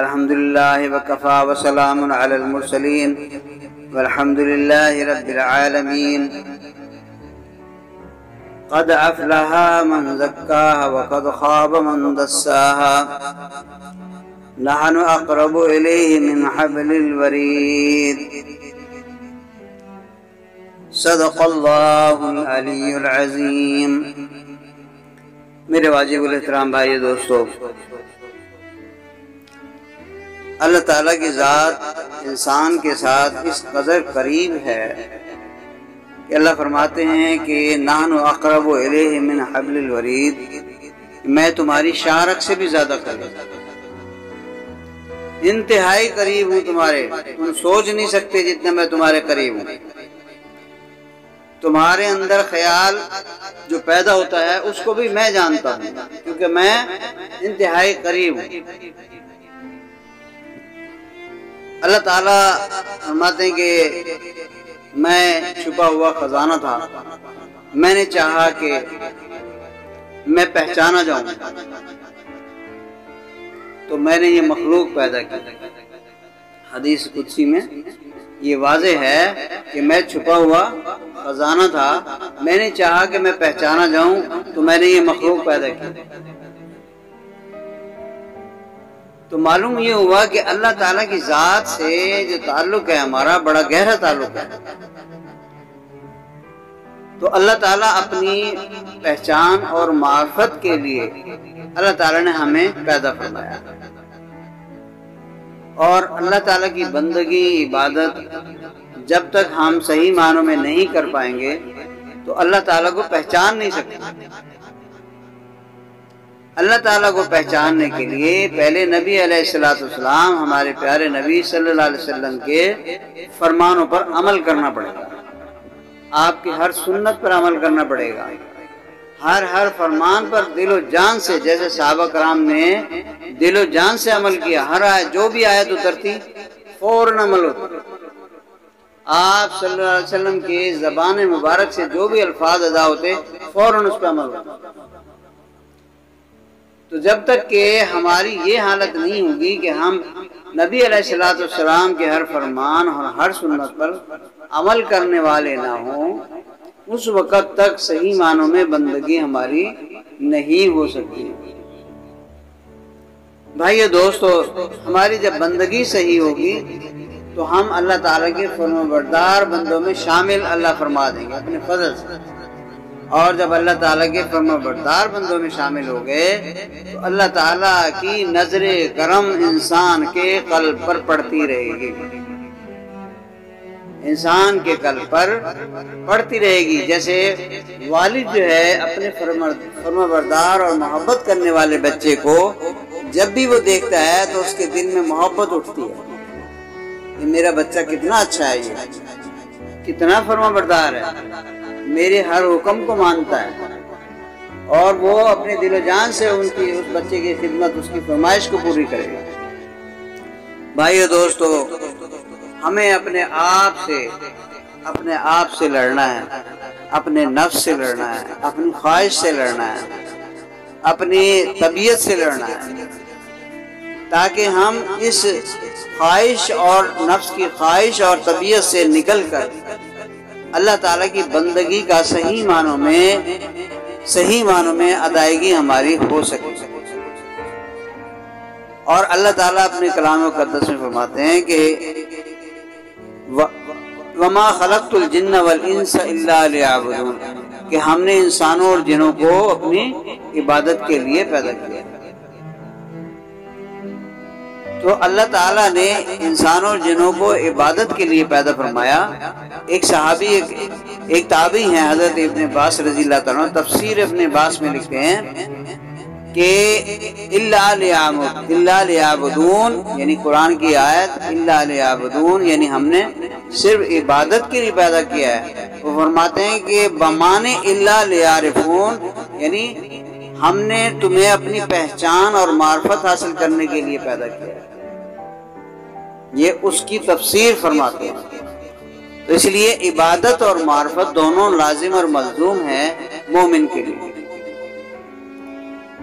الحمدللہ وکفا وسلام علی المرسلین والحمدللہ رب العالمین قد افلح من زکاها وقد خاب من دساها نحن اقرب الیہ من حبل الورید صدق اللہ العلی العظیم۔ میرے واجب الاحترام بھائی دوستو، اللہ تعالیٰ کی ذات انسان کے ساتھ اس قدر قریب ہے کہ اللہ فرماتے ہیں کہ نحن اقرب الیہ من حبل الورید، میں تمہاری شارک سے بھی زیادہ قریب، انتہائی قریب ہوں تمہارے، تم سوچ نہیں سکتے جتنا میں تمہارے قریب ہوں۔ تمہارے اندر خیال جو پیدا ہوتا ہے اس کو بھی میں جانتا ہوں، کیونکہ میں انتہائی قریب ہوں۔ اللہ تعالیٰ فرماتے ہیں کہ میں چھپا ہوا خزانہ تھا، میں نے چاہا کہ میں پہچانا جاؤں تو میں نے یہ مخلوق پیدا کی۔ حدیث قدسی میں یہ واضح ہے کہ میں چھپا ہوا خزانہ تھا، میں نے چاہا کہ میں پہچانا جاؤں تو میں نے یہ مخلوق پیدا کی۔ تو معلوم یہ ہوا کہ اللہ تعالیٰ کی ذات سے جو تعلق ہے ہمارا بڑا گہرا تعلق ہے۔ تو اللہ تعالیٰ اپنی پہچان اور معرفت کے لیے اللہ تعالیٰ نے ہمیں پیدا فرمایا، اور اللہ تعالیٰ کی بندگی عبادت جب تک ہم صحیح معنوں میں نہیں کر پائیں گے تو اللہ تعالیٰ کو پہچان نہیں سکتے۔ اللہ تعالیٰ کو پہچاننے کے لیے پہلے نبی علیہ السلام ہمارے پیارے نبی صلی اللہ علیہ وسلم کے فرمانوں پر عمل کرنا پڑے گا، آپ کی ہر سنت پر عمل کرنا پڑے گا، ہر فرمان پر دل و جان سے، جیسے صحابہ کرام نے دل و جان سے عمل کیا، ہر آیت جو بھی آیت اترتی فوراً عمل ہوتا۔ آپ صلی اللہ علیہ وسلم کی زبان مبارک سے جو بھی الفاظ ادا ہوتے فوراً اس پہ عمل ہوتا۔ تو جب تک کہ ہماری یہ حالت نہیں ہوگی کہ ہم نبی علیہ السلام کے ہر فرمان اور ہر سنت پر عمل کرنے والے نہ ہوں، اس وقت تک صحیح معنوں میں بندگی ہماری نہیں ہو سکتی۔ بھائیو دوستو، ہماری جب بندگی صحیح ہوگی تو ہم اللہ تعالیٰ کے فرمانبردار بندوں میں شامل اللہ فرما دیں گے اپنے فضل سے، اور جب اللہ تعالیٰ کے فرمانبردار بندوں میں شامل ہو گئے تو اللہ تعالیٰ کی نظر کرم انسان کے قلب پر پڑتی رہے گی، انسان کے قلب پر پڑتی رہے گی۔ جیسے والد جو ہے اپنے فرمانبردار اور محبت کرنے والے بچے کو جب بھی وہ دیکھتا ہے تو اس کے دل میں محبت اٹھتی ہے کہ میرا بچہ کتنا اچھا ہے، یہ کتنا فرمانبردار ہے، میرے ہر حکم کو مانتا ہے، اور وہ اپنے دل و جان سے اس بچے کی خدمت، اس کی فرمائش کو پوری کرے گا۔ بھائیو دوستو، ہمیں اپنے آپ سے لڑنا ہے، اپنے نفس سے لڑنا ہے، اپنی خواہش سے لڑنا ہے، اپنی طبیعت سے لڑنا ہے، تاکہ ہم اس خواہش اور نفس کی خواہش اور طبیعت سے نکل کر اللہ تعالیٰ کی بندگی کا صحیح معنوں میں ادائیگی ہماری ہو سکے۔ اور اللہ تعالیٰ اپنے کلام مقدس میں فرماتے ہیں کہ وَمَا خَلَقْتُ الْجِنَّ وَالْإِنسَ إِلَّا لِيَعْبُدُونَ، کہ ہم نے انسانوں اور جنوں کو اپنی عبادت کے لیے پیدا کیا۔ تو اللہ تعالیٰ نے انسانوں اور جنوں کو عبادت کے لیے پیدا فرمایا۔ ایک صحابی ایک تابعی ہیں حضرت ابن عباس رضی اللہ تعالیٰ تفسیر ابن عباس میں لکھتے ہیں کہ الا لیعبدون، یعنی قرآن کی آیت الا لیعبدون یعنی ہم نے صرف عبادت کے لیے پیدا کیا ہے۔ وہ فرماتے ہیں کہ بمانے الا لیعرفون، یعنی ہم نے تمہیں اپنی پہچان اور معرفت حاصل کرنے کے لیے پیدا کیا ہے۔ یہ اس کی تفسیر فرماتے ہیں۔ تو اس لیے عبادت اور معرفت دونوں لازم اور ملزوم ہے مومن کے لیے۔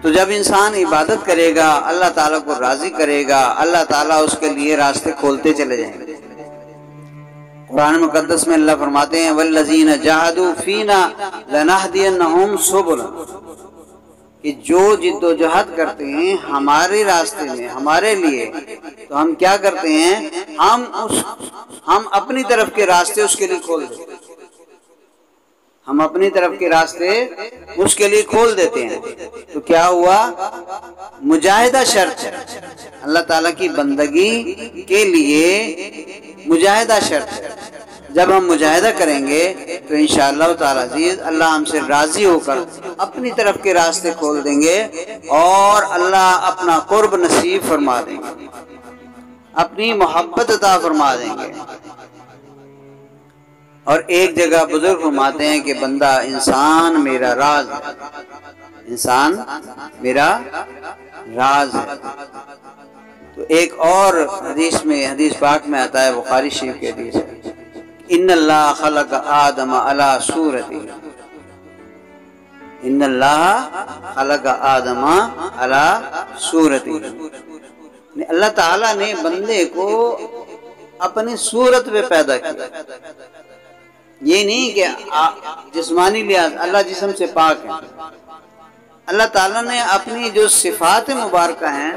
تو جب انسان عبادت کرے گا، اللہ تعالیٰ کو راضی کرے گا، اللہ تعالیٰ اس کے لیے راستے کھولتے چلے جائیں گے۔ قرآن مقدس میں اللہ فرماتے ہیں وَالَّذِينَ جَاهَدُوا فِينَا لَنَهْدِيَنَّهُمْ سُبُلَنَا، کہ جو جد و جہد کرتے ہیں ہمارے راستے میں ہمارے لیے، تو ہم کیا کرتے ہیں، ہم اپنی طرف کے راستے اس کے لیے کھول دیتے ہیں، ہم اپنی طرف کے راستے اس کے لیے کھول دیتے ہیں۔ تو کیا ہوا، مجاہدہ شرط ہے، اللہ تعالیٰ کی بندگی کے لیے مجاہدہ شرط ہے۔ جب ہم مجاہدہ کریں گے تو انشاءاللہ تعالیٰ عزیز اللہ ہم سے راضی ہو کر اپنی طرف کے راستے کھول دیں گے، اور اللہ اپنا قرب نصیب فرما دیں گے، اپنی محبت عطا فرما دیں گے۔ اور ایک جگہ بزرگ فرماتے ہیں کہ بندہ انسان میرا راز ہے، انسان میرا راز ہے۔ تو ایک اور حدیث پاک میں آتا ہے، بخاری شریف کی حدیث ہے، ان اللہ خلق آدم علی صورتہ، ان اللہ خلق آدم علی صورتہ، اللہ تعالیٰ نے بندے کو اپنی صورت پہ پیدا کیا۔ یہ نہیں کہ جسمانی لحاظ، اللہ جسم سے پاک ہے، اللہ تعالیٰ نے اپنی جو صفات مبارکہ ہیں،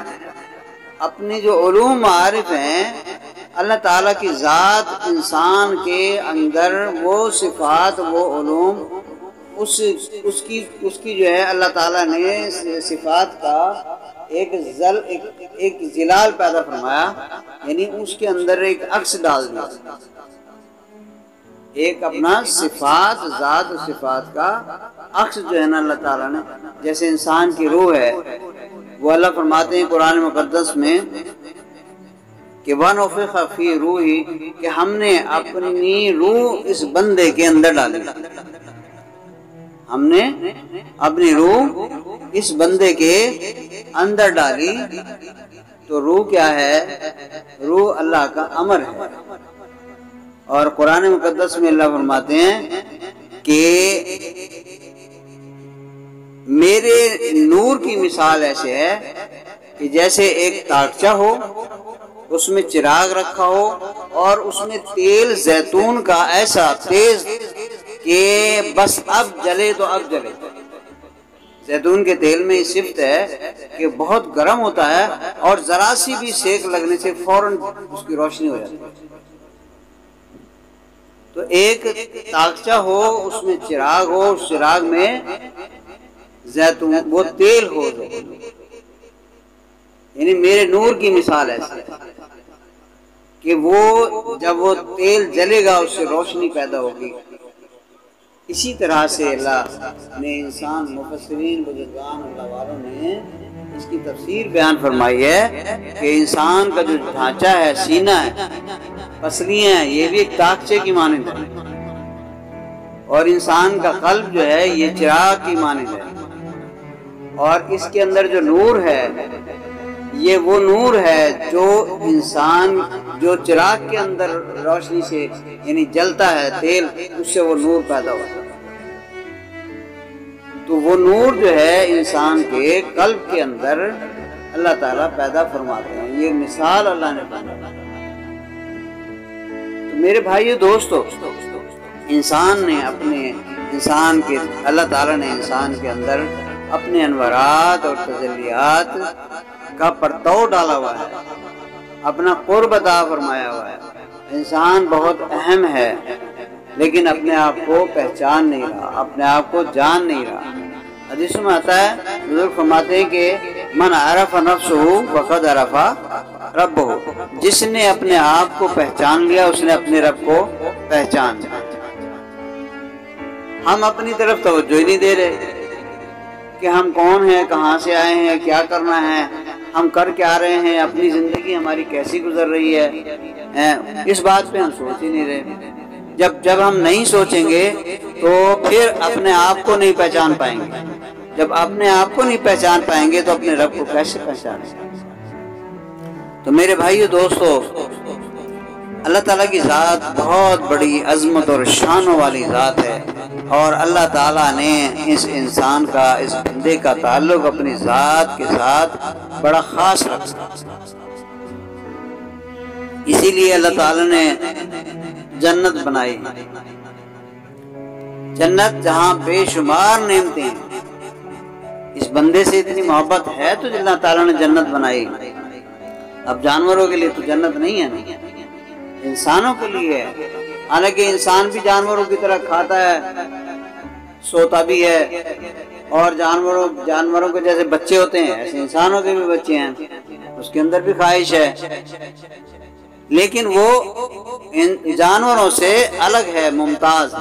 اپنی جو علوم معارف ہیں، اللہ تعالیٰ کی ذات انسان کے اندر وہ صفات وہ علوم اس کی جو ہے اللہ تعالیٰ نے صفات کا ایک ظلال پیدا فرمایا، یعنی اس کے اندر ایک عکس ڈال دیا، ایک اپنا صفات ذات و صفات کا عکس جو ہے نا اللہ تعالیٰ نے، جیسے انسان کی روح ہے، وہ اللہ فرماتے ہیں قرآن مقدس میں کہ وَنُفِخَ فِي رُوحِهِ، کہ ہم نے اپنی روح اس بندے کے اندر ڈالی، ہم نے اپنی روح اس بندے کے اندر ڈالی۔ تو روح کیا ہے، روح اللہ کا امر ہے، اور قرآن مقدس میں اللہ فرماتے ہیں کہ میرے نور کی مثال ایسے ہے کہ جیسے ایک تاکچہ ہو، اس میں چراغ رکھا ہو، اور اس میں تیل زیتون کا ایسا تیز کہ بس اب جلے تو اب جلے۔ زیتون کے تیل میں یہ صفت ہے کہ بہت گرم ہوتا ہے، اور ذرا سی بھی سیک لگنے سے فوراً اس کی روشنی ہو جاتی ہے۔ تو ایک تاکچہ ہو، اس میں چراغ ہو، اس چراغ میں زیتون وہ تیل ہو، یعنی میرے نور کی مثال ایسی ہے کہ وہ جب وہ تیل جلے گا اس سے روشنی پیدا ہوگی۔ اسی طرح سے اللہ نے انسان، مفسرین بزرگان اللہ والوں نے اس کی تفسیر بیان فرمائی ہے کہ انسان کا جو ڈھانچہ ہے، سینہ ہے، پسلیاں ہیں، یہ بھی ایک تاکچے کی مانند ہے، اور انسان کا قلب جو ہے یہ چراغ کی مانند ہے، اور اس کے اندر جو نور ہے یہ وہ نور ہے جو انسان جو چراغ کے اندر روشنی سے یعنی جلتا ہے تیل، اس سے وہ نور پیدا ہوتا ہے۔ تو وہ نور جو ہے انسان کے قلب کے اندر اللہ تعالیٰ پیدا فرماتے ہیں، یہ مثال اللہ نے بنائی۔ تو میرے بھائیو دوستو، اللہ تعالیٰ نے انسان کے اندر اپنے انوارات اور تجلیات کا پرتو ڈالا ہوا ہے، اپنا قرب عطا فرمایا ہوا ہے۔ انسان بہت اہم ہے، لیکن اپنے آپ کو پہچان نہیں رہا، اپنے آپ کو جان نہیں رہا۔ حدیث میں آتا ہے، بزرگ فرماتے ہیں کہ من عرف نفسہ فقد عرف ربہ، جس نے اپنے آپ کو پہچان لیا اس نے اپنے رب کو پہچان لیا۔ ہم اپنی طرف توجہ ہی نہیں دے رہے کہ ہم کون ہیں، کہاں سے آئے ہیں، کیا کرنا ہے، ہم کر کے آ رہے ہیں، اپنی زندگی ہماری کیسی گزر رہی ہے، اس بات پہ ہم سوچ ہی نہیں رہے۔ جب ہم نہیں سوچیں گے تو پھر اپنے آپ کو نہیں پہچان پائیں گے، جب اپنے آپ کو نہیں پہچان پائیں گے تو اپنے رب کو کیسے پہچانیں گے؟ تو میرے بھائیو دوستو، اللہ تعالیٰ کی ذات بہت بڑی عظمت اور شانوں والی ذات ہے، اور اللہ تعالیٰ نے اس انسان کا، اس بندے کا تعلق اپنی ذات کے ساتھ بڑا خاص رکھا۔ اسی لیے اللہ تعالیٰ نے جنت بنائی، جنت جہاں بے شمار نعمتیں ہیں۔ اس بندے سے اتنی محبت ہے تو اللہ تعالیٰ نے جنت بنائی۔ اب جانوروں کے لیے تو جنت نہیں ہے، انسانوں کے لیے ہے۔ حالانکہ انسان بھی جانوروں کی طرح کھاتا ہے، سوتا بھی ہے، اور جانوروں کے جیسے بچے ہوتے ہیں ایسے انسانوں کے بھی بچے ہیں، اس کے اندر بھی خواہش ہے، لیکن وہ ان جانوروں سے الگ ہے، ممتاز ہے،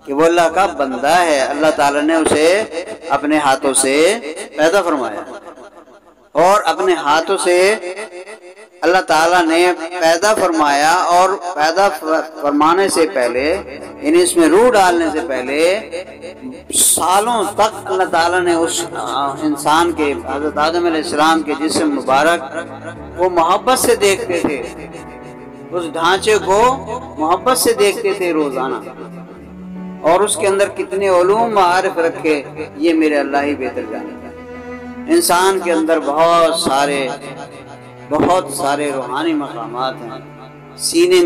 کہ وہ اللہ کا بندہ ہے۔ اللہ تعالیٰ نے اسے اپنے ہاتھوں سے پیدا فرمایا، اور اپنے ہاتھوں سے اللہ تعالیٰ نے پیدا فرمایا، اور پیدا فرمانے سے پہلے، یعنی اس میں روح ڈالنے سے پہلے سالوں تک اللہ تعالیٰ نے اس انسان کے، حضرت آدم علیہ السلام کے جسم مبارک کو محبت سے دیکھتے تھے، اس ڈھانچے کو محبت سے دیکھتے تھے روزانہ، اور اس کے اندر کتنے علوم معارف رکھے یہ میرے اللہ ہی بہتر جانتا ہے۔ انسان کے اندر بہت سارے روحانی مقامات ہیں، سینے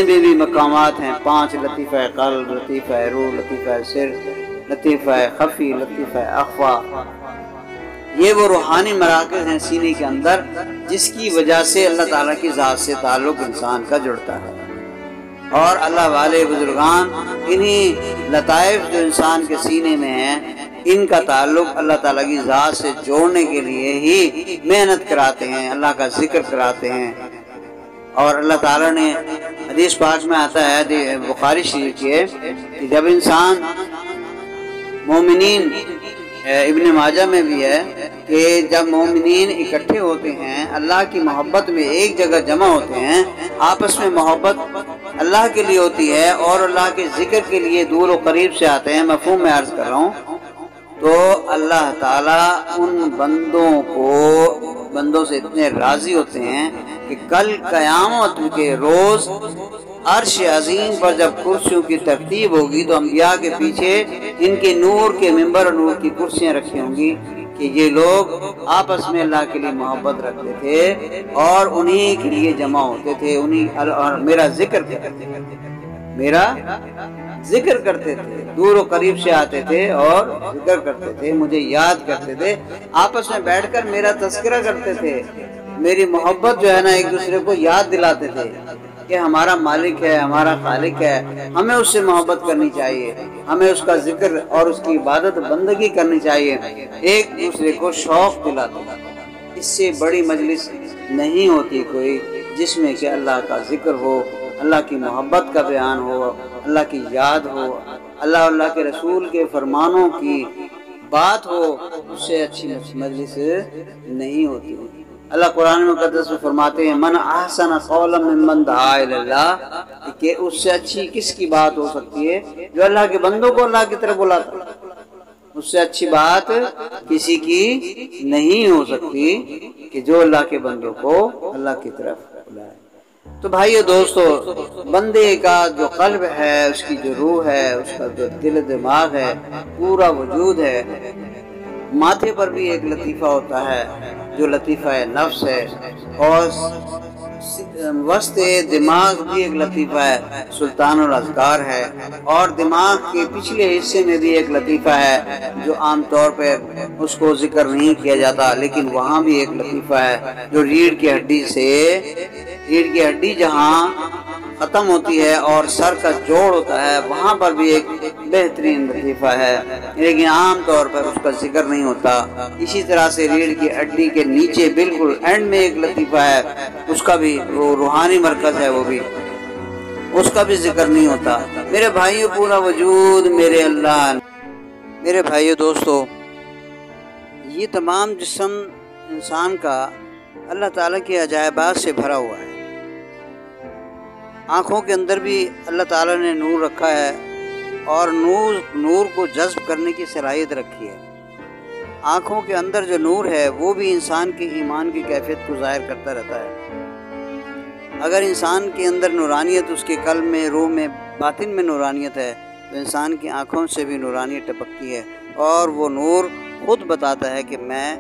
میں بھی مقامات ہیں، 5 لطیفہ قلب، لطیفہ روح، لطیفہ سر، لطیفہ خفی، لطیفہ اخفا۔ یہ وہ روحانی مراکز ہیں سینے کے اندر، جس کی وجہ سے اللہ تعالیٰ کی ذات سے تعلق انسان کا جڑتا ہے، اور اللہ والے بزرگان انہی لطائف جو انسان کے سینے میں ہیں، ان کا تعلق اللہ تعالیٰ کی ذات سے جوڑنے کے لیے ہی محنت کراتے ہیں، اللہ کا ذکر کراتے ہیں۔ اور اللہ تعالیٰ نے حدیث پاک میں آتا ہے، بخاری شریف کی ہے، کہ جب انسان مومنین، ابن ماجہ میں بھی ہے کہ جب مومنین اکٹھے ہوتے ہیں، اللہ کی محبت میں ایک جگہ جمع ہوتے ہیں، آپس میں محبت اللہ کے لیے ہوتی ہے، اور اللہ کے ذکر کے لیے دور و قریب سے آتے ہیں، مفہوم میں عرض کر رہا ہوں، تو اللہ تعالیٰ ان بندوں سے اتنے راضی ہوتے ہیں کہ کل قیامت کے روز عرش عظیم پر جب کرسیوں کی ترتیب ہوگی تو انبیاء کے پیچھے ان کے نور کے ممبر اور نور کی کرسیاں رکھی ہوں گی، کہ یہ لوگ آپس میں اللہ کے لیے محبت رکھتے تھے اور انہی کے لیے جمع ہوتے تھے، اور میرا ذکر کرتے تھے، دور و قریب سے آتے تھے اور ذکر کرتے تھے، مجھے یاد کرتے تھے، آپس میں بیٹھ کر میرا تذکرہ کرتے تھے، میری محبت جو ہے نا ایک دوسرے کو یاد دلاتے تھے کہ ہمارا مالک ہے، ہمارا خالق ہے، ہمیں اس سے محبت کرنی چاہیے، ہمیں اس کا ذکر اور اس کی عبادت بندگی کرنی چاہیے، ایک دوسرے کو شوق دلاتے ہیں۔ اس سے بڑی مجلس نہیں ہوتی کوئی جس میں کہ اللہ کا ذکر ہو، اللہ کی محبت کا بیان ہو، اللہ کی یاد ہو، اللہ کے رسول کے فرمانوں کی بات ہو، اس سے اچھی مجلس نہیں ہوتی۔ اللہ قرآن مقدس میں فرماتے ہیں من احسن قولا ممن دعا الی اللہ، کہ اس سے اچھی کس کی بات ہو سکتی ہے جو اللہ کے بندوں کو اللہ کی طرف بلاتا ہے، اس سے اچھی بات کسی کی نہیں ہو سکتی کہ جو اللہ کے بندوں کو اللہ کی طرف بلائے۔ تو بھائیو دوستو، بندے کا جو قلب ہے، اس کی جو روح ہے، اس کا جو دل دماغ ہے، پورا وجود ہے، ماتھے پر بھی ایک لطیفہ ہوتا ہے جو لطیفہ نفس ہے، اور وسط دماغ بھی ایک لطیفہ ہے، سلطان الاذکار ہے، اور دماغ کے پچھلے حصے میں بھی ایک لطیفہ ہے جو عام طور پہ اس کو ذکر نہیں کیا جاتا، لیکن وہاں بھی ایک لطیفہ ہے جو ریڑھ کی ہڈی جہاں ختم ہوتی ہے اور سر کا جوڑ ہوتا ہے، وہاں پر بھی ایک بہترین لطیفہ ہے، لیکن عام طور پر اس کا ذکر نہیں ہوتا۔ اسی طرح سے ریڑھ کی ہڈی کے نیچے بالکل اینڈ میں ایک لطیفہ ہے، اس کا بھی وہ روحانی مرکز ہے، وہ بھی اس کا بھی ذکر نہیں ہوتا۔ میرے بھائیو، پورا وجود میرے اللہ، میرے بھائیو دوستو، یہ تمام جسم انسان کا اللہ تعالیٰ کے عجائبات سے بھرا ہوا ہے۔ آنکھوں کے اندر بھی اللہ تعالیٰ نے نور رکھا ہے، اور نور کو جذب کرنے کی صلاحیت رکھی ہے۔ آنکھوں کے اندر جو نور ہے وہ بھی انسان کے ایمان کی کیفیت کو ظاہر کرتا رہتا ہے۔ اگر انسان کے اندر نورانیت، اس کے قلب میں، روح میں، باطن میں نورانیت ہے تو انسان کی آنکھوں سے بھی نورانیت ٹپکتی ہے، اور وہ نور خود بتاتا ہے کہ میں